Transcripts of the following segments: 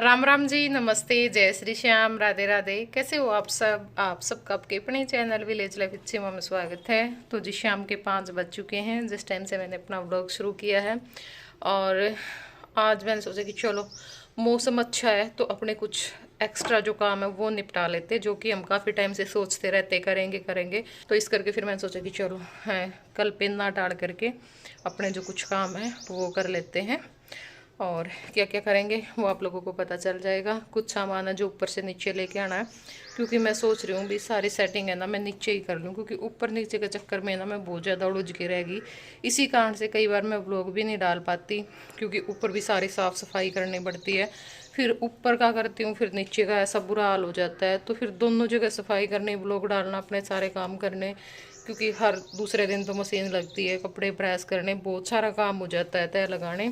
राम राम जी, नमस्ते, जय श्री श्याम, राधे राधे। कैसे हो आप सब? आप सबका आपके अपने चैनल विलेज लाइफ अच्छे में स्वागत है। तो जी शाम के 5 बज चुके हैं जिस टाइम से मैंने अपना व्लॉग शुरू किया है। और आज मैंने सोचा कि चलो मौसम अच्छा है तो अपने कुछ एक्स्ट्रा जो काम है वो निपटा लेते, जो कि हम काफ़ी टाइम से सोचते रहते करेंगे करेंगे। तो इस करके फिर मैंने सोचा कि चलो है कल पे ना टाल करके अपने जो कुछ काम है वो कर लेते हैं। और क्या क्या करेंगे वो आप लोगों को पता चल जाएगा। कुछ सामान है जो ऊपर से नीचे लेके आना है, क्योंकि मैं सोच रही हूँ भी सारी सेटिंग है ना मैं नीचे ही कर लूँ, क्योंकि ऊपर नीचे के चक्कर में ना मैं बहुत ज़्यादा उलझ के रहेगी। इसी कारण से कई बार मैं व्लॉग भी नहीं डाल पाती, क्योंकि ऊपर भी सारी साफ़ सफाई करनी पड़ती है। फिर ऊपर का करती हूँ फिर नीचे का ऐसा बुरा हाल हो जाता है, तो फिर दोनों जगह सफाई करनी, व्लॉग डालना, अपने सारे काम करने, क्योंकि हर दूसरे दिन तो मशीन लगती है, कपड़े प्रेस करने, बहुत सारा काम हो जाता है, तय लगाने।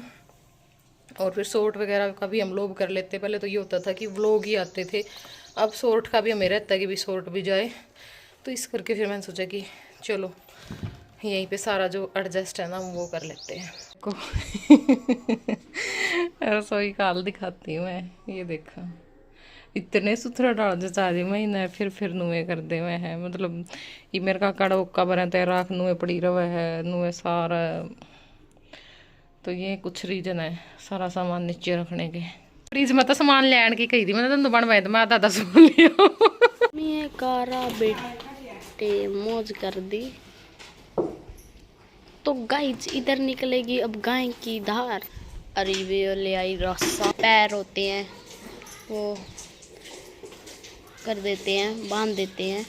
और फिर शॉर्ट वगैरह का भी हम लोग कर लेते। पहले तो ये होता था कि व्लॉग ही आते थे, अब शॉर्ट का भी हमें रहता है कि भी शॉर्ट भी जाए। तो इस करके फिर मैंने सोचा कि चलो यहीं पे सारा जो एडजस्ट है ना वो कर लेते हैं को रसोई का हाल दिखाती हूँ मैं। ये देखा इतने सुथरा डाल दे सारी महीना फिर नुए कर दे हुए हैं, मतलब ये मेरे का कड़ा उक्का बना तय राख नुए पड़ी रहा है, नुए सारा। तो ये कुछ रीजन है सारा सामान नीचे रखने के। फ्रिज में तो सामान लैन की कही थी मैंने, तो बनवाए तो मैं दादा सुन लियो। मैं कारा बेटे मौज कर दी। तो गाइस इधर निकलेगी अब गाय की धार। अरे वे ले आई रस्सा, पैर होते हैं वो कर देते हैं, बांध देते हैं।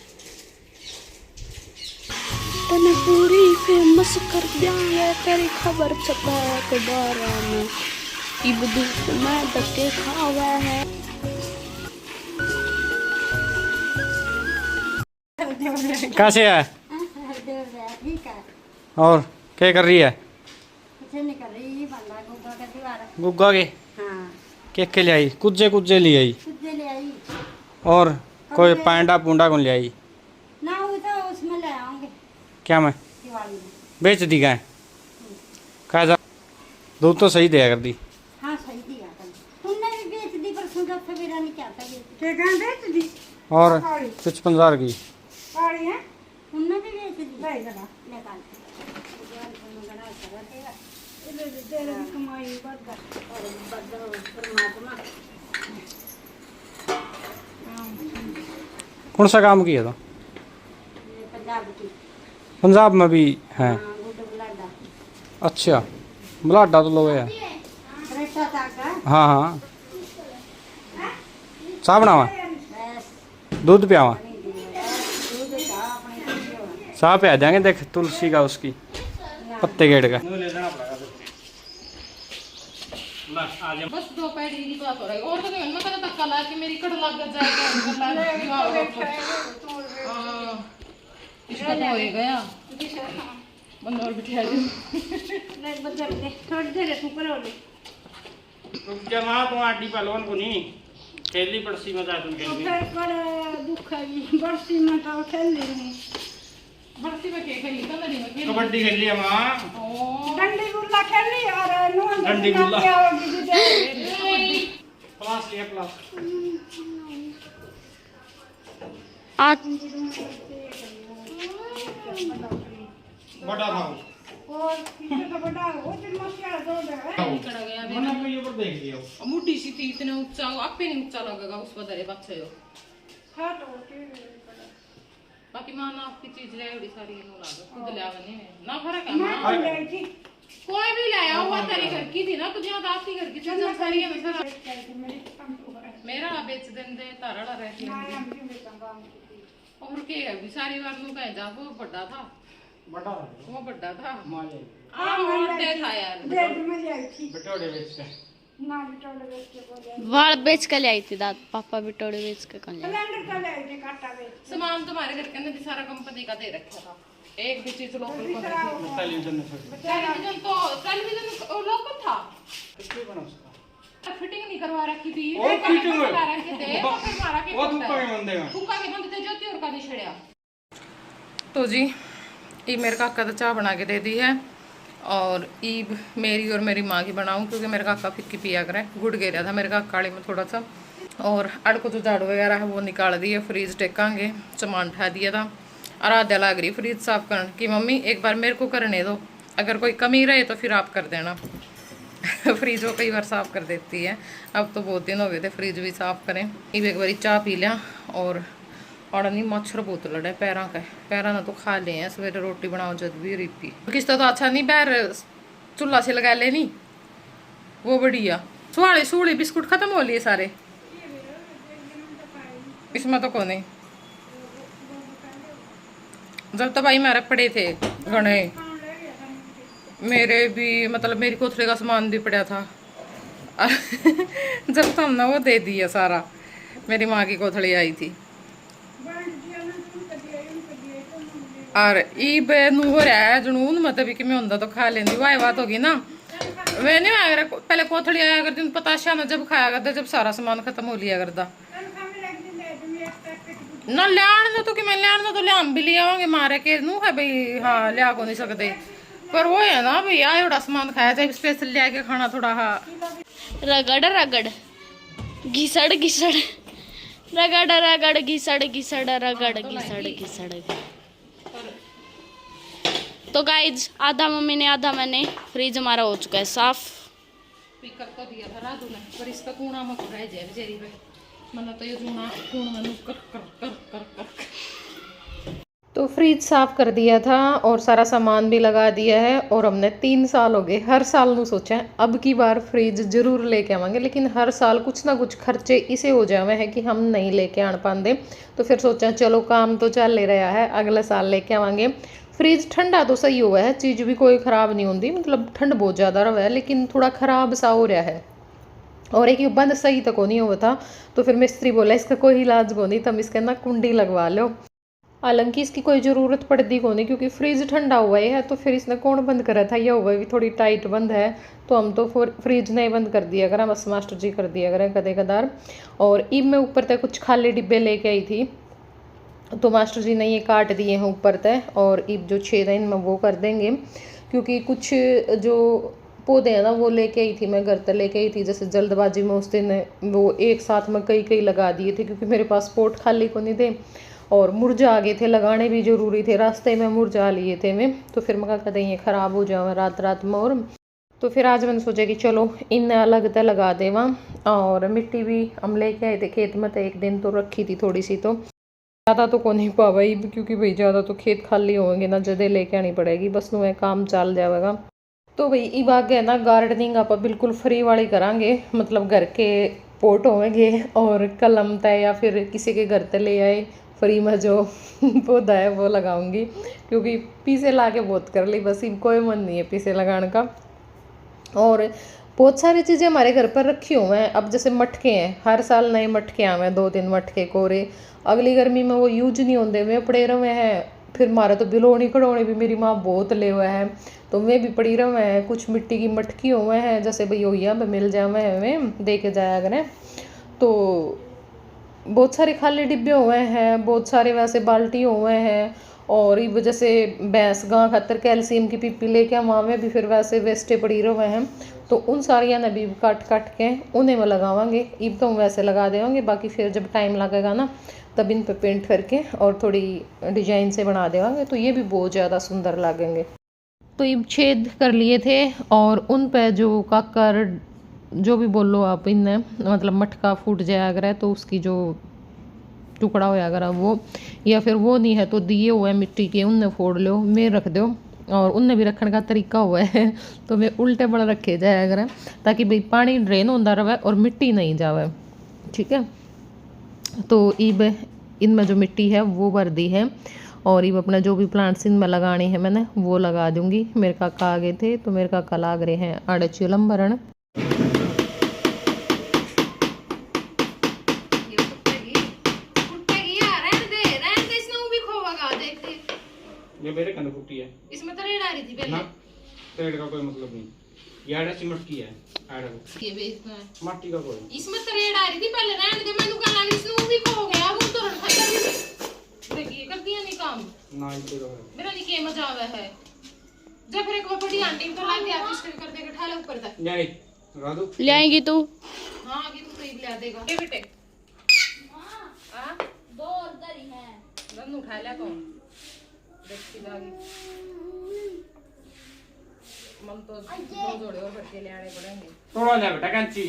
तने पूरी फेमस कर दिया है, तेरी खबर छपा अखबार में, इब धूप में धक्के खावा है। कैसे है और क्या कर रही है? गुग्गा के के ले आई? कुज्जे कुज्जे ले आई और कोई पैंडा पूंडा कौन ले आई? ना वो तो उसमें ले आऊंगे क्या मैं दिवाली में। बेच दी गाय? कहा दूध तो सही दिया कर दी। हाँ सही दिया कल तुमने भी बेच दी, पर सुधा सवेरा नहीं क्या था बेच बेच दी और 55,000 की साड़ी है, तुमने भी बेच दी। भाई जरा निकाल कमाई परमात्मा। कौन सा काम किया था? पंजाब की, पंजाब में भी है? हाँ, गुड बुलाडा। अच्छा बुलाडा तो लोग है। रेटा ताका हाँ हाँ चाह बनावा, बस दूध पियावा, दूध का अपने चाह पिया देंगे। देख तुलसी का उसकी पत्ते गेट का बस दो पैडी की बात हो रही है, और तो नहीं मैं कहता धक्का ला के मेरी कड़ लग जाएगा। इसका तो हो ही गया बंद और बिठा दी। थोड़ी देर तू करो ले जमा तो आटी पहलवान को नहीं खेली पड़सी में तुम खेली पर दुख है बरसी में तो खेल रही भर्ती में खेली कलरी में खेली कबड्डी खेली है मां, डंडी गुल्ला खेली और नून डंडी गुल्ला। होगी प्लास लिया प्लास आज बड़ा था और पीछे तो बड़ा हो दिन मसिया दो है निकल गया मैंने अपने ऊपर देख लिया। और मुट्ठी सी थी, इतने ऊंचा आपे नहीं ऊंचा लगेगा उस पर दरे बच्चे हो। हां तो बाकी मां ना आपकी चीज ले बड़ी सारी नो लागे खुद ले आवे नहीं ना फर्क है मैं मां। ले थी कोई भी लाया हुआ तेरे घर की थी ना, तुझे यहाँ आपकी घर की चीज सारी है मेरा मेरा बेच देंगे तारा रहती है। और के है भी सारी बार नु कह जा वो बड़ा था, बड़ा वो बड़ा था माले हां और दे था यार दे में ले थी बटोड़े बेच के ना बिटोड़े बेच के बोले वाल बेच कर ले आई थी दाद पापा बिटोड़े बेच के कर ले। सिलेंडर का ले थे काटा बेच सामान तुम्हारे घर के अंदर भी सारा कंपनी का दे रखा था, एक भी चीज लोकल को नहीं। टेलीविजन में छोड़ टेलीविजन लोकल था, कितने बना उसका फिटिंग नहीं करवा रखी थी। और फिटिंग लगा रखे थे तो फिर मारा के वो तुक्का के बंदे हैं। तुक्का के बंदे थे ज्योति और का नहीं छड़िया। तो जी ये मेरे काका तो चाह बना के दे दी है, और ईब मेरी और मेरी माँ की बनाऊँ, क्योंकि मेरे काका फिक्की पिया करे, गुड़ गिरा था मेरे काका काली में थोड़ा सा। और अड़ को जो झाड़ू वगैरह है वो निकाल दिया, फ्रीज टेकांगे, सामान उठा दिया था। आराध्या लग रही फ्रीज साफ करने कि मम्मी एक बार मेरे को करने दो, अगर कोई कमी रहे तो फिर आप कर देना। फ्रीज वो कई बार साफ कर देती है, अब तो बहुत दिन हो गए थे फ्रीज भी साफ करें। ईब एक बार चाह पी लिया और नहीं मच्छर बहुत लड़े पैरा ना तो खा ले हैं, सवेरे रोटी बनाओ जब भी रिपी किस तो अच्छा नहीं, पैर चूल्हा से लगा ले नहीं, वो बढ़िया। सुहाड़े सूड़ी बिस्कुट खत्म हो लिए सारे, इसमें तो कौन जब तो भाई मेरे पड़े थे घने, मेरे भी मतलब मेरी कोथरे का सामान भी पड़ा था। जब तो हमने वो दे दिया सारा, मेरी माँ की कोथड़ी आई थी। और ईब नू हो रहा है जुनून, मतलब कि मैं होंदा तो खा लेंदी, वाह बात होगी ना। वे नहीं आया पहले कोथड़ी आया करती, पताशा ना जब खाया करता जब सारा सामान खत्म हो लिया करता ना। लिया तो कि मैं लिया तो लिया भी लिया आवांगे मारे के नू है भाई, हाँ लिया को नहीं सकते, पर वो है ना भाई आए बड़ा सामान खाया जाए, स्पेशल लिया के खाना थोड़ा। हाँ रगड़ रगड़ घिसड़ घिसड़ रगड़ रगड़ घिसड़ घिसड़ रगड़ घिसड़ घिसड़। तो गाइज आधा मम्मी ने आधा मैंने, फ्रिज हमारा हो चुका है साफ। स्पीकर तो दिया था राधू ने, पर इसका कूड़ा मत रह जाए बेचारी पे, मतलब तो ये कूड़ में कर कर कर कर कर। तो फ्रिज साफ कर दिया था और सारा सामान भी लगा दिया है। और हमने 3 साल हो गए हर साल ਨੂੰ सोचा है अब की बार फ्रिज जरूर लेके आवांगे, लेकिन हर साल कुछ ना कुछ खर्चे इसे हो जावे हैं कि हम नहीं लेके आन पाते। तो फिर सोचा चलो काम तो चल ले रहा है, अगले साल लेके आवांगे। फ्रिज ठंडा तो सही हुआ है, चीज़ भी कोई ख़राब नहीं होती, मतलब ठंड बहुत ज़्यादा रहा है लेकिन थोड़ा ख़राब सा हो रहा है। और एक बंद सही तक नहीं हुआ था, तो फिर मिस्त्री बोला इसका कोई इलाज को नहीं, तुम इसके ना कुंडी लगवा लो। हालांकि इसकी कोई ज़रूरत पड़ती को नहीं, क्योंकि फ्रिज ठंडा हुआ है, तो फिर इसने कौन बंद करा था, यह हुआ भी थोड़ी टाइट बंद है, तो हम तो फ्रिज नहीं बंद कर दिया करें, बस मास्टर जी कर दिया करें कदे कदार। और ईब में ऊपर तक कुछ खाली डिब्बे लेके आई थी, तो मास्टर जी ने ये काट दिए हैं ऊपर तक, और ईब जो छेद है इनमें वो कर देंगे, क्योंकि कुछ जो पौधे हैं ना वो लेके आई थी मैं, घर तक लेके आई थी, जैसे जल्दबाजी में उस दिन वो एक साथ में कई लगा दिए थे, क्योंकि मेरे पास पोट खाली को नहीं थे और मुरझा गए थे, लगाने भी ज़रूरी थे, रास्ते में मुरझा लिए थे मैं, तो फिर मैं कहते ये ख़राब हो जाए रात में। और तो फिर आज मैंने सोचा कि चलो इन अलग तक लगा देवा। और मिट्टी भी हम लेके आए थे खेत में, तो एक दिन तो रखी थी थोड़ी सी, तो ज़्यादा तो को नहीं पावा, क्योंकि भाई ज़्यादा तो खेत खाली होंगे ना, जदे लेके आनी पड़ेगी, बस में काम चल जाएगा। तो भाई ये बाग है ना गार्डनिंग आप बिल्कुल फ्री वाली करांगे, मतलब घर के पोट होंगे और कलम तय या फिर किसी के घर तक ले आए फ्री में जो पौधा है वो लगाऊंगी, क्योंकि पीछे ला के बहुत कर ली, बस कोई मन नहीं है पीछे लगाने का। और बहुत सारी चीज़ें हमारे घर पर रखी हुए हैं, अब जैसे मटके हैं, हर साल नए मटके आए हैं, 2-3 मटके कोरे, अगली गर्मी में वो यूज नहीं होते, वे पड़े रहे हैं। फिर हमारे तो बिलोनी कड़ोनी भी मेरी माँ बहुत ले हुए हैं, तो वे भी पड़ी रहे हैं। कुछ मिट्टी की मटकी हुए हैं, जैसे भाई होइया मिल जाए हमें दे के जाया करें। तो बहुत सारे खाली डिब्बे हुए हैं, बहुत सारे वैसे बाल्टी हुए हैं, और ये वजह से भैंस गां खातर कैल्शियम की पीपी लेके वहाँ में भी फिर वैसे वेस्टे पड़ी रहे हैं, तो उन सारिया ने भी काट के उन्हें में लगावांगे। ईब तो हम वैसे लगा देंगे, बाकी फिर जब टाइम लगेगा ना तब इन पे पेंट करके और थोड़ी डिजाइन से बना देंगे, तो ये भी बहुत ज़्यादा सुंदर लगेंगे। तो ईब छेद कर लिए थे और उन पे जो काकर जो भी बोलो आप, इनने मतलब मटका फूट जाया अगर है तो उसकी जो टुकड़ा होया अगर वो, या फिर वो नहीं है तो दिए हुए मिट्टी के उनने फोड़ लो, में रख दो। और उनने भी रखने का तरीका हुआ है, तो वे उल्टे बड़ा रखे जाए अगर, ताकि भाई पानी ड्रेन होता रहे और मिट्टी नहीं जावे, ठीक है। तो ईब इनमें जो मिट्टी है वो भर दी है, और ईब अपना जो भी प्लांट्स इनमें लगाने हैं मैंने वो लगा दूंगी। मेरे काका आ गए थे, तो मेरे काका लाग रहे हैं आड़चूलम भरण। ये मेरे कंधे फूटी है, इसमें तो रेड आ रही थी पहले ना पेड़ का कोई मतलब नहीं, यार सीमेंट की है आड़ा ये बेचना है मट्टी का कोई, इसमें तो रेड आ रही थी पहले, रहने दे, मैंने कहा लगी इसमें भी खो गया, वो तो देखिए कर दिया नहीं काम ना इधर है मेरा नहीं के मजा आवे है, जब फिर एक वो बड़ी आंटी तो ला दिया तो इसके कर देगा ठाले ऊपर तक ले लगा दो ले आएगी तू? हां आगे तो सही ला देगा ये बेटे हां दो उधर ही है, गन उठा लिया कौन देखती जागी मन तो दो जोड़े और भर के ले आने पड़ेंगे थोड़ा ले बेटा कैंची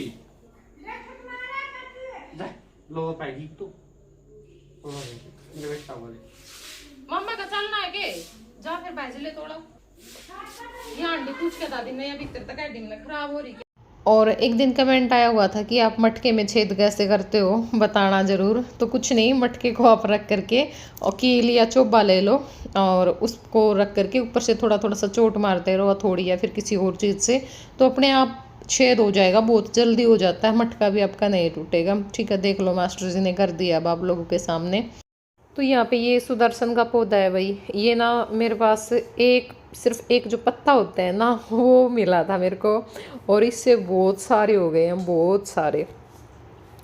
जा लो पाएगी तो थोड़ा ले बेटा बोले मम्मा का चलना है के जा फिर भाजी ले तोड़ा ये आंटी पूछ के दादी मैं अभी तक एडिंग में खराब हो रही है। और एक दिन कमेंट आया हुआ था कि आप मटके में छेद कैसे करते हो बताना ज़रूर। तो कुछ नहीं, मटके को आप रख करके और कील या चोबा ले लो और उसको रख करके ऊपर से थोड़ा थोड़ा सा चोट मारते रहो थोड़ी या फिर किसी और चीज़ से, तो अपने आप छेद हो जाएगा, बहुत जल्दी हो जाता है, मटका भी आपका नहीं टूटेगा। ठीक है, देख लो मास्टर जी ने कर दिया अब आप लोगों के सामने। तो यहाँ पे ये सुदर्शन का पौधा है भाई, ये ना मेरे पास सिर्फ एक जो पत्ता होता है ना वो मिला था मेरे को, और इससे बहुत सारे हो गए हैं, बहुत सारे,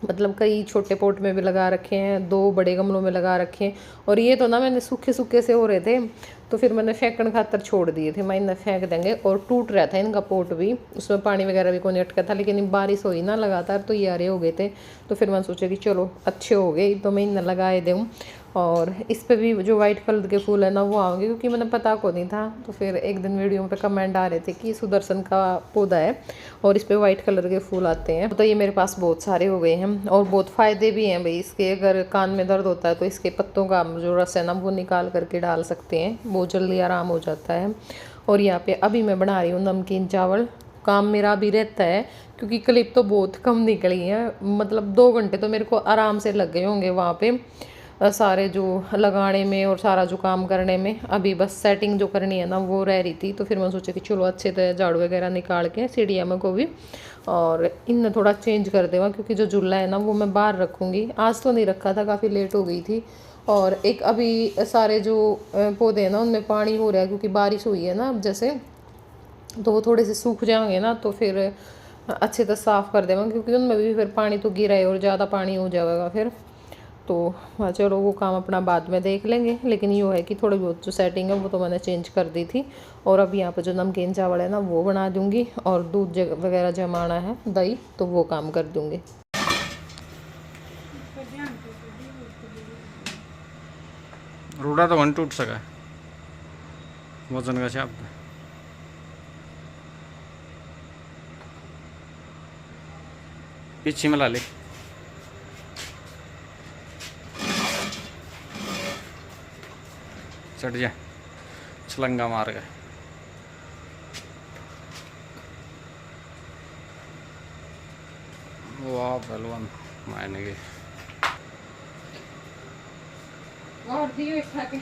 मतलब कई छोटे पोट में भी लगा रखे हैं, 2 बड़े गमलों में लगा रखे हैं। और ये तो ना मैंने सूखे सूखे से हो रहे थे तो फिर मैंने फेंकने खातर छोड़ दिए थे, मैं इन्हें फेंक देंगे। और टूट रहा था इनका पोट भी, उसमें पानी वगैरह भी कोई अटका था, लेकिन बारिश हुई ना लगातार तो ये हरे हो गए थे। तो फिर मैंने सोचा कि चलो अच्छे हो गए तो मैं इन्हें लगाए दूँ। और इस पे भी जो वाइट कलर के फूल है ना वो आएंगे, क्योंकि मैंने पता को नहीं था। तो फिर एक दिन वीडियो में कमेंट आ रहे थे कि सुदर्शन का पौधा है और इस पे वाइट कलर के फूल आते हैं। तो ये मेरे पास बहुत सारे हो गए हैं और बहुत फ़ायदे भी हैं भाई इसके। अगर कान में दर्द होता है तो इसके पत्तों का जो रस है ना वो निकाल करके डाल सकते हैं, बहुत जल्दी आराम हो जाता है। और यहाँ पे अभी मैं बना रही हूँ नमकीन चावल। काम मेरा भी रहता है क्योंकि क्लिप तो बहुत कम निकली है, मतलब 2 घंटे तो मेरे को आराम से लग गए होंगे वहाँ पे सारे जो लगाने में और सारा जो काम करने में। अभी बस सेटिंग जो करनी है ना वो रह रही थी। तो फिर मैं सोचा कि चलो अच्छे से झाड़ू वगैरह निकाल के सीढ़िया में को भी और इन थोड़ा चेंज कर देगा, क्योंकि जो चूल्हा है ना वो मैं बाहर रखूँगी। आज तो नहीं रखा था, काफ़ी लेट हो गई थी। और एक अभी सारे जो पौधे हैं ना उनमें पानी हो रहा है क्योंकि बारिश हुई है ना अब जैसे, तो वो थोड़े से सूख जाएंगे ना तो फिर अच्छे से साफ़ कर देगा, क्योंकि उनमें भी फिर पानी तो गिरा है और ज़्यादा पानी हो जाएगा फिर। तो चलो वो काम अपना बाद में देख लेंगे, लेकिन ये है कि थोड़ी बहुत जो सेटिंग है वो तो मैंने चेंज कर दी थी। और अब यहाँ पर जो नमकीन चावल है ना वो बना दूँगी और दूध वगैरह जमाना है, दही, तो वो काम कर दूँगी। रूढ़ा तो वन टूट सका वजन का छाप पीछे में ला ले। चढ़ जा छलंगा मार गए। वाह पहलवान मायने के और दियो एक खा के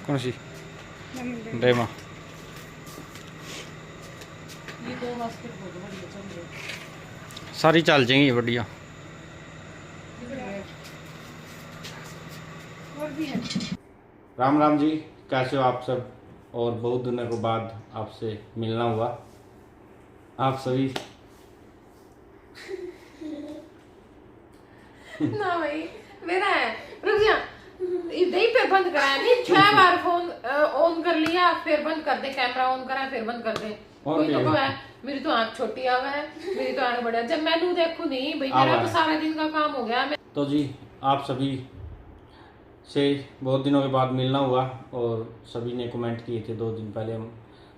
कौन सी डेमा ये 2 बास्केट बहुत बढ़िया चल रही है, सारी चल जाएंगी बढ़िया। और भी है। राम राम जी, कैसे हो आप सब? और बहुत दिनों के बाद आपसे मिलना हुआ। आप सभी ना भाई मेरा है, रुक जा, यही पे बंद कराया नहीं, 6 बार फोन ऑन कर लिया फिर बंद कर दे, कैमरा ऑन करा फिर बंद कर दे। कोई तो है, मेरी तो आंख छोटी आ है, मेरी तो आंख बड़ा, जब मैं देखू नहीं भाई मेरा तो सारा दिन का काम हो गया। तो जी आप सभी से बहुत दिनों के बाद मिलना हुआ और सभी ने कमेंट किए थे। 2 दिन पहले हम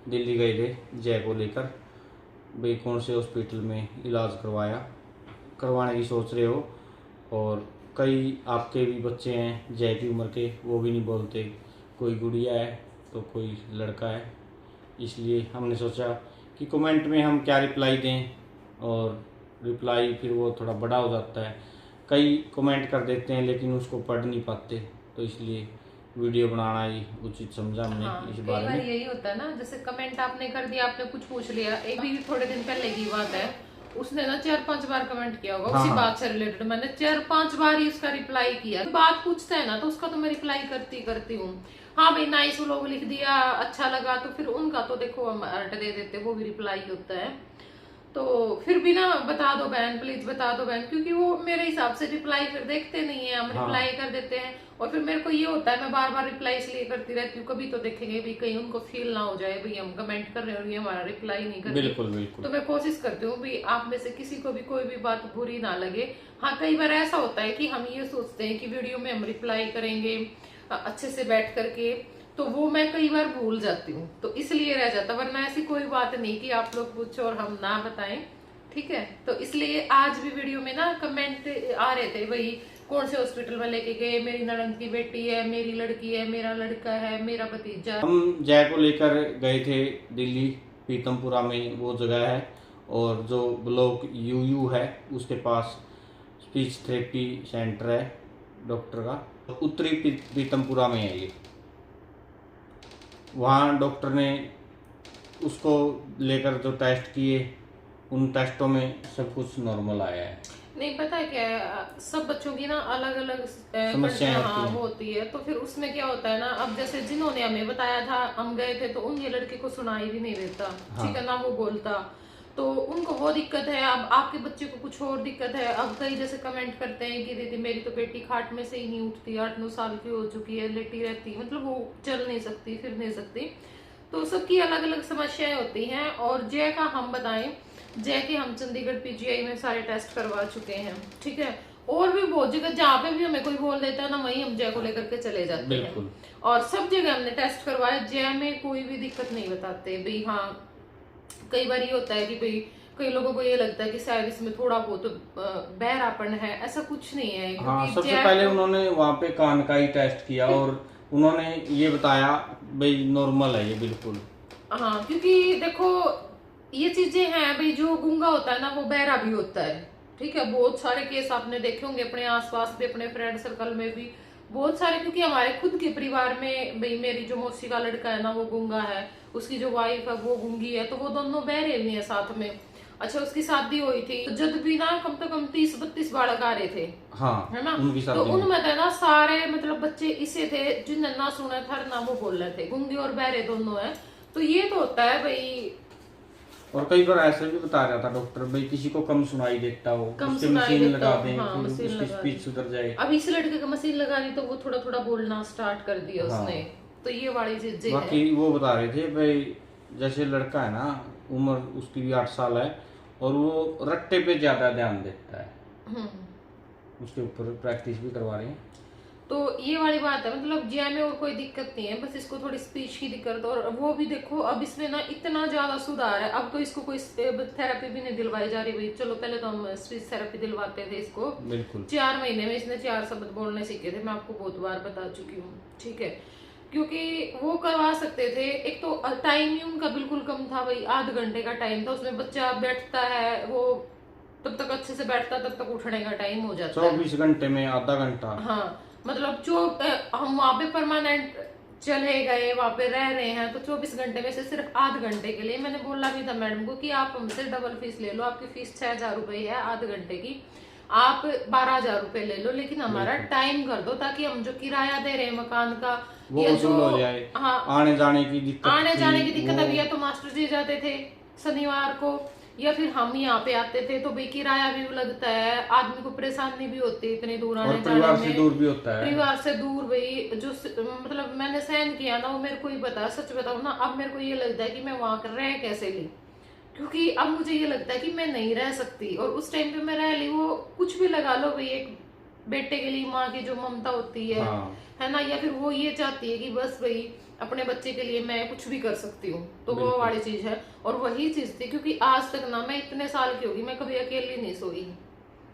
दिल्ली गए थे जय को लेकर, भाई कौन से हॉस्पिटल में इलाज करवाने की सोच रहे हो। और कई आपके भी बच्चे हैं जय की उम्र के, वो भी नहीं बोलते, कोई गुड़िया है तो कोई लड़का है। इसलिए हमने सोचा कि कमेंट में हम क्या रिप्लाई दें, और रिप्लाई फिर वो थोड़ा बड़ा हो जाता है, कई कमेंट कर देते हैं लेकिन उसको पढ़ नहीं पाते, तो इसलिए वीडियो बनाना ही उचित समझा हमने। हाँ, इस बारे में यही होता है ना, जैसे कमेंट आपने कर दिया, आपने कुछ पूछ लिया, एक भी थोड़े दिन पहले की बात है, उसने ना 4-5 बार कमेंट किया होगा उसी बात से रिलेटेड, मैंने 4-5 बार ही उसका रिप्लाई किया। बात पूछता है ना तो उसका तो मैं रिप्लाई करती हूँ। हाँ भाई नाइस लोग लिख दिया, अच्छा लगा तो फिर उनका तो देखो हम अर्ट दे देते, वो भी रिप्लाई होता है। तो फिर भी ना बता दो बहन, प्लीज बता दो बहन, क्योंकि वो मेरे हिसाब से रिप्लाई फिर देखते नहीं है, हम रिप्लाई कर देते हैं और फिर मेरे को ये होता है मैं बार बार रिप्लाई इसलिए करती रहती हूँ, कभी तो देखेंगे भी कहीं उनको फील ना हो जाए भाई हम कमेंट कर रहे हैं और ये हमारा रिप्लाई नहीं कर रहे। बिल्कुल बिल्कुल। तो मैं कोशिश करती हूँ भी आप में से किसी को भी कोई भी बात बुरी ना लगे। हाँ कई बार ऐसा होता है कि हम ये सोचते हैं कि वीडियो में हम रिप्लाई करेंगे अच्छे से बैठ करके, तो वो मैं कई बार भूल जाती हूँ, तो इसलिए रह जाता, वरना ऐसी कोई बात नहीं कि आप लोग पूछो और हम ना बताएं, ठीक है। तो इसलिए आज भी वीडियो में ना कमेंट आ रहे थे भाई कौन से हॉस्पिटल में लेके गए, मेरी ननद की बेटी है, मेरी लड़की है, मेरा लड़का है, मेरा भतीजा। हम जय को लेकर गए थे दिल्ली, पीतमपुरा में वो जगह है, और जो ब्लॉक यूयू है उसके पास स्पीच थेरेपी सेंटर है डॉक्टर का, उत्तरी पीतमपुरा में है ये। वहाँ डॉक्टर ने उसको लेकर जो टेस्ट किए, उन टेस्टों में सब कुछ नॉर्मल आया है। नहीं पता है क्या है, सब बच्चों की ना अलग अलग समस्याएं होती है, तो फिर उसमें क्या होता है ना, अब जैसे जिन्होंने हमें बताया था हम गए थे तो उन ये लड़के को सुनाई भी नहीं देता, ठीक है ना, वो बोलता, तो उनको वो दिक्कत है। अब आपके बच्चे को कुछ और दिक्कत है। अब कई जैसे कमेंट करते हैं कि दीदी मेरी तो बेटी खाट में से ही नहीं उठती, 8-9 साल की हो चुकी है, लेटी रहती, मतलब वो चल नहीं सकती, फिर नहीं सकती, तो सबकी अलग अलग समस्याएं होती हैं। और जय का हम बताएं, जय के हम चंडीगढ़ पीजीआई में सारे टेस्ट करवा चुके हैं, ठीक है, और भी बहुत जगह जहाँ पे भी हमें कोई बोल देता है ना, वहीं हम जय को लेकर के चले जाते हैं, और सब जगह हमने टेस्ट करवाया, जय में कोई भी दिक्कत नहीं बताते भाई। हाँ कई बार ये होता है कि भाई कई लोगों को ये लगता है कि शायद इसमें थोड़ा बहुत बहरापन है, ऐसा कुछ नहीं है। हाँ सबसे पहले उन्होंने वहाँ पे कान का ही टेस्ट किया और उन्होंने ये बताया भाई नॉर्मल है ये बिल्कुल। हाँ क्योंकि देखो ये चीजें हैं भाई, जो गूंगा होता है ना वो बहरा भी होता है, ठीक है। बहुत सारे केस आपने देखे होंगे अपने आसपास भी, अपने फ्रेंड सर्कल में भी बहुत सारे, क्योंकि हमारे खुद के परिवार में भाई मेरी जो मौसी का लड़का है ना वो गूंगा है, उसकी जो वाइफ है वो गूंगी है, तो वो दोनों बहरे हुए हैं साथ में। अच्छा उसकी शादी हुई थी तो जब भी ना कम से कम 30-32 बालक आ रहे थे, हाँ, है ना, उनकी तो उनमें थे ना सारे मतलब बच्चे इसे थे जिन्हें ना सुना था ना वो बोल रहे थे, गूंगे और बहरे दोनों है। तो ये तो होता है भाई। और कई बार ऐसे भी बता रहा था डॉक्टर भाई किसी को कम सुनाई देता हो, उसके मशीन लगा दें, हाँ, उसकी स्पीच सुधर जाए। अब इस लड़के का मशीन लगा दी तो वो थोड़ा थोड़ा बोलना स्टार्ट कर दिया उसने, तो ये वाली चीजें बाकी वो बता रहे थे भाई जैसे लड़का है ना, उम्र उसकी भी 8 साल है और वो रट्टे पे ज्यादा ध्यान देता है, उसके ऊपर प्रैक्टिस भी करवा रहे हैं। तो ये वाली बात है, मतलब जय में और कोई दिक्कत नहीं है, बस इसको थोड़ी स्पीच की दिक्कत। और वो भी देखो अब इसमें ना इतना ज्यादा सुधार है, अब तो इसको कोई थेरेपी भी नहीं दिलवाई जा रही भाई। चलो पहले तो हम स्पीच थेरेपी दिलवाते थे इसको, बिल्कुल 4 महीने में इसने 4 शब्द बोलने सीखे थे, मैं आपको बहुत बार बता चुकी हूँ, ठीक है। क्योंकि वो करवा सकते थे, एक तो टाइम ही उनका बिल्कुल कम था भाई, आध घंटे का टाइम था, उसमें बच्चा बैठता है, वो तब तक अच्छे से बैठता तब तक उठने का टाइम हो जाता है 24 घंटे में आधा घंटा। हाँ मतलब जो हम वहाँ पे परमानेंट चले गए, वहाँ पे रह रहे हैं, तो 24 घंटे में से सिर्फ आध घंटे के लिए मैंने बोला भी था मैडम को कि आप हमसे डबल फीस ले लो, आपकी फीस 6000 रुपए है आध घंटे की, आप 12000 रुपए ले लो, लेकिन हमारा टाइम कर दो ताकि हम जो किराया दे रहे हैं मकान का वो जो हो जाए। हाँ आने जाने की दिक्कत अभी या तो मास्टर जी जाते थे शनिवार को, या फिर हम यहाँ पे आते थे, तो भाई किराया भी लगता है, आदमी को परेशानी भी होती है इतने दूर आने जाने में, परिवार से दूर भी होता है, परिवार से दूर भाई जो मतलब मैंने सहन किया ना वो मेरे को ही पता, सच बताऊं ना, अब मेरे को ये लगता है कि मैं वहां रह कैसे ली, क्योंकि अब मुझे ये लगता है कि मैं नहीं रह सकती, और उस टाइम पे मैं रह ली, वो कुछ भी लगा लो भाई, एक बेटे के लिए माँ की जो ममता होती है, हाँ। है ना, या फिर वो ये चाहती है कि बस भाई अपने बच्चे के लिए मैं कुछ भी कर सकती हूँ, तो वो वाली चीज है। और वही चीज थी, क्योंकि आज तक ना मैं इतने साल की होगी मैं कभी अकेली नहीं सोई,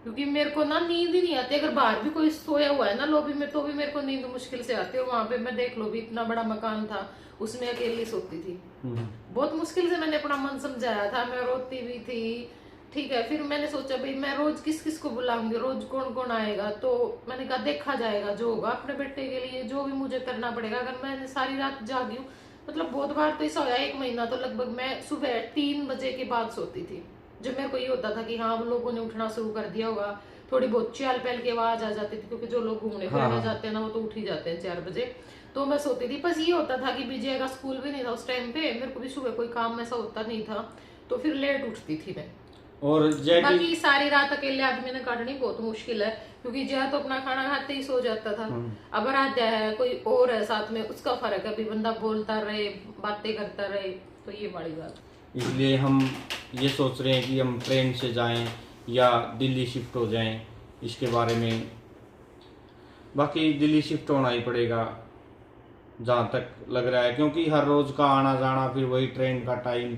क्योंकि मेरे को ना नींद ही नहीं आती, अगर बाहर भी कोई सोया हुआ है ना लॉबी में तो भी मेरे को नींद मुश्किल से आती है। वहां पे मैं देख लो भी इतना बड़ा मकान था, उसमें अकेली सोती थी, बहुत मुश्किल से मैंने अपना मन समझाया था, मैं रोती भी थी, ठीक है। फिर मैंने सोचा भाई मैं रोज किस किस को बुलाऊंगी, रोज कौन कौन आएगा, तो मैंने कहा देखा जाएगा जो होगा, अपने बेटे के लिए जो भी मुझे करना पड़ेगा। अगर मैं सारी रात जागी हूँ, मतलब बहुत बार तो ऐसा होया 1 महीना तो लगभग मैं सुबह 3 बजे के बाद सोती थी, जब मेरे को ये होता था कि हाँ लोगों ने उठना शुरू कर दिया होगा, थोड़ी बहुत चहल पहल की आवाज आ जाती थी, क्योंकि जो लोग घूमने फिरने जाते हैं ना वो तो उठ ही जाते हैं 4 बजे, तो मैं सोती थी। बस ये होता था कि विजय का स्कूल भी नहीं था उस टाइम पे, मेरे को भी सुबह कोई काम ऐसा होता नहीं था, तो फिर लेट उठती थी मैं, और जय की बाकी सारी रात अकेले आदमी ने काटनी बहुत मुश्किल है, क्योंकि जय तो अपना खाना खाते ही सो जाता था। अब आराध्या है, कोई और है साथ में, उसका फर्क है। अभी बंदा बोलता रहे, बातें करता रहे, तो ये बड़ी बात। इसलिए हम ये सोच रहे हैं कि हम ट्रेन से जाएं या दिल्ली शिफ्ट हो जाएं, इसके बारे में। बाकी दिल्ली शिफ्ट होना ही पड़ेगा जहाँ तक लग रहा है, क्योंकि हर रोज का आना जाना, फिर वही ट्रेन का टाइम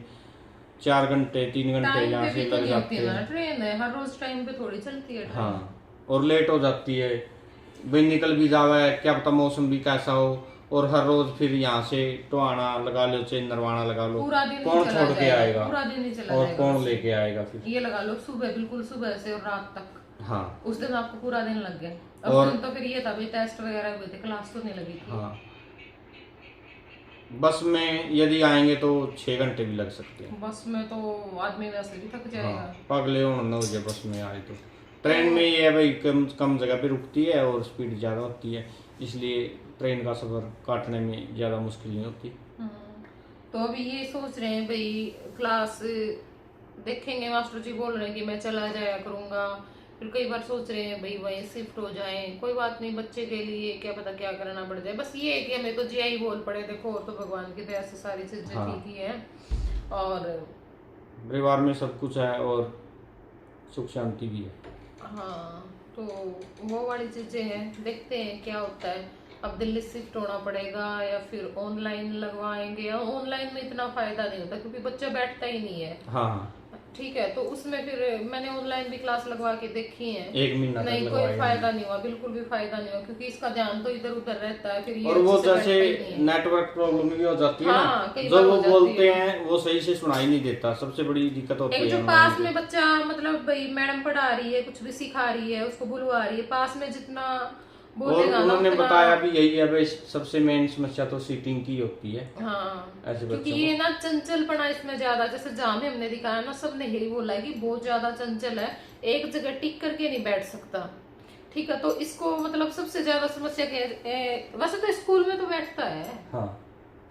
4 घंटे 3 घंटे टाइम यहाँ पे से भी तो लग नहीं जाते होती है ना हैं। ट्रेन, है हर रोज टाइम पे थोड़ी चलती है ट्रेन। हाँ, और लेट हो जाती है, भाई निकल भी जावा है, क्या पता मौसम भी कैसा हो। और हर रोज फिर यहाँ से टोहाना लगा लो, चाहे नरवाना लगा लो, पूरा दिन ही कौन चला छोड़ के जाएगा, आएगा पूरा दिन ही चला और जाएगा। कौन लेके आएगा फिर। ये लगा लो सुबह, बिल्कुल सुबह से और रात तक। हाँ, उस दिन आपको पूरा दिन लग गया। और उस दिन तो फिर ये था भाई, टेस्ट वगैरह हुए थे, क्लास तो नहीं लगी थी। हाँ, बस में यदि आएंगे तो 6 घंटे भी लग सकते हैं। बस में तो आदमी वैसे भी थक जाएगा। हाँ, पगले होना हो जाए बस में आए तो। ट्रेन में ये है भाई, कम जगह पे रुकती है और स्पीड ज़्यादा होती है, इसलिए ट्रेन का सफ़र काटने में ज़्यादा मुश्किल नहीं होती। तो अभी ये सोच रहे हैं भाई, क्लास देखेंगे, मास्टर जी बोल रहे हैं कि मैं चला जाया करूंगा। फिर कई बार सोच रहे हैं भाई वहीं शिफ्ट हो जाएं, कोई बात नहीं, बच्चे के लिए क्या पता क्या करना पड़ जाए। बस ये है कि हमें तो जिया ही बोल पड़े। देखो और तो भगवान की दया से सारी चीजें ठीक ही है, और परिवार में सब कुछ है और सुख शांति भी है। हाँ, तो वो वाली चीजें हैं। देखते हैं क्या होता है। अब दिल्ली शिफ्ट होना पड़ेगा या फिर ऑनलाइन लगवाएंगे। ऑनलाइन में इतना फायदा नहीं होता क्योंकि बच्चा बैठता ही नहीं है। हाँ, ठीक है, तो उसमें फिर मैंने ऑनलाइन भी क्लास लगवा के देखी है, 1 महीना तक नहीं कोई लगवाएगा। फायदा नहीं हुआ, बिल्कुल भी फायदा नहीं हुआ, क्योंकि इसका ध्यान तो इधर उधर रहता है। फिर ये और वो अच्छे से जैसे बैठता ही नहीं है। नेटवर्क प्रॉब्लम भी हो जाती है हाँ, ना, कई जो बार वो हो जाती बोलते है। हैं वो सही से सुनाई नहीं देता, सबसे बड़ी दिक्कत होती एक है जो हमारी। पास में बच्चा, मतलब भाई मैडम पढ़ा रही है, कुछ भी सिखा रही है, उसको बुलवा रही है, पास में जितना और बोलेगा ना उन्होंने उतना। बताया भी यही है भाई, सबसे मेन समस्या तो सीटिंग की होती है हाँ, ऐसे क्योंकि बच्चों ये ना चंचलपना इसमें ज्यादा, जैसे जहाँ भी हमने दिखाया ना, सबने यही बोला है कि बहुत ज्यादा चंचल है, एक जगह टिक करके नहीं बैठ सकता। ठीक है, तो इसको मतलब सबसे ज्यादा समस्या वैसे तो स्कूल में तो बैठता है। हाँ,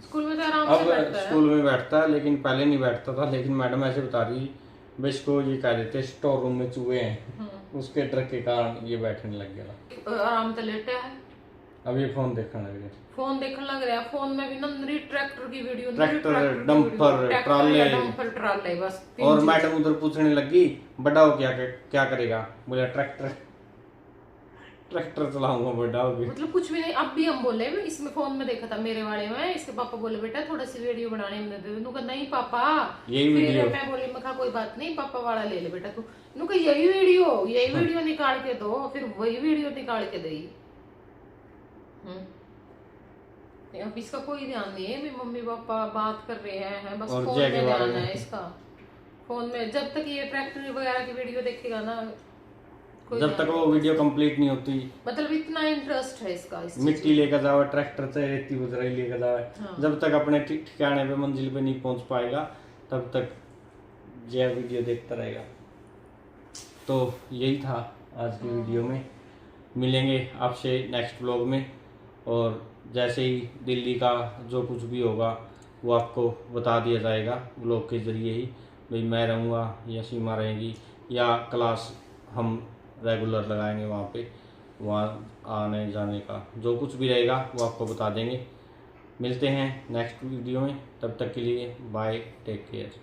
स्कूल में तो आराम से अब बैठता है। स्कूल में बैठता है, लेकिन पहले नहीं बैठता था। लेकिन मैडम ऐसे बता रही भाई, इसको ये कह देते स्टोर रूम में चूहे हैं, उसके डर के कारण ये बैठने लग गया। आराम से लेटा है, अब ये फोन देखने लग गया। फोन देखने लग रहा है। फोन में भी ना नरी ट्रैक्टर की वीडियो, ट्रैक्टर, डंपर, ट्राले, डंपर, ट्राले, बस तीन और चीज़। मैडम उधर पूछने लगी बड़ा हो क्या करेगा? बोला ट्रैक्टर चलाऊंगा बड़ा हो गया। मतलब कुछ भी नहीं। अब भी हम बोले, इसमें फोन में देखा था मेरे वाले में, इसके पापा बोले बेटा थोड़ा सी वीडियो बनाने में दे दो। नहीं पापा, यही फिर वीडियो। मैं बोली, मैं कहा कोई बात नहीं, पापा वाला ले ले बेटा तू। नु कहा यही वीडियो निकाल के दो। फिर वही वीडियो निकाल के दी। अब इसका कोई ध्यान नहीं है, मेरे मम्मी पापा बात कर रहे हैं, बस और फोन जय में के बारे ध्यान में। है इसका। फोन में जब तक ये ट्रैक्टर वगैरह की वीडियो देखेगा ना, कोई जब ध्यान तक वो वीडियो कंप्लीट नहीं होती, मतलब इतना इंटरेस्ट है इसका इस मिट्टी लेकर जाओ, ट्रैक्टर से रेती बुजराई लेकर जाओ, हाँ। जब तक अपने ठिकाने पे मंजिल पे नहीं पहुंच पाएगा तब तक जय वीडियो देखता रहेगा। तो यही था आज की वीडियो में। मिलेंगे आपसे नेक्स्ट व्लॉग में, और जैसे ही दिल्ली का जो कुछ भी होगा वो आपको बता दिया जाएगा व्लॉग के जरिए ही। भाई मैं रहूँगा या सीमा रहेगी, या क्लास हम रेगुलर लगाएंगे वहाँ आने जाने का जो कुछ भी रहेगा वो आपको बता देंगे। मिलते हैं नेक्स्ट वीडियो में, तब तक के लिए बाय, टेक केयर।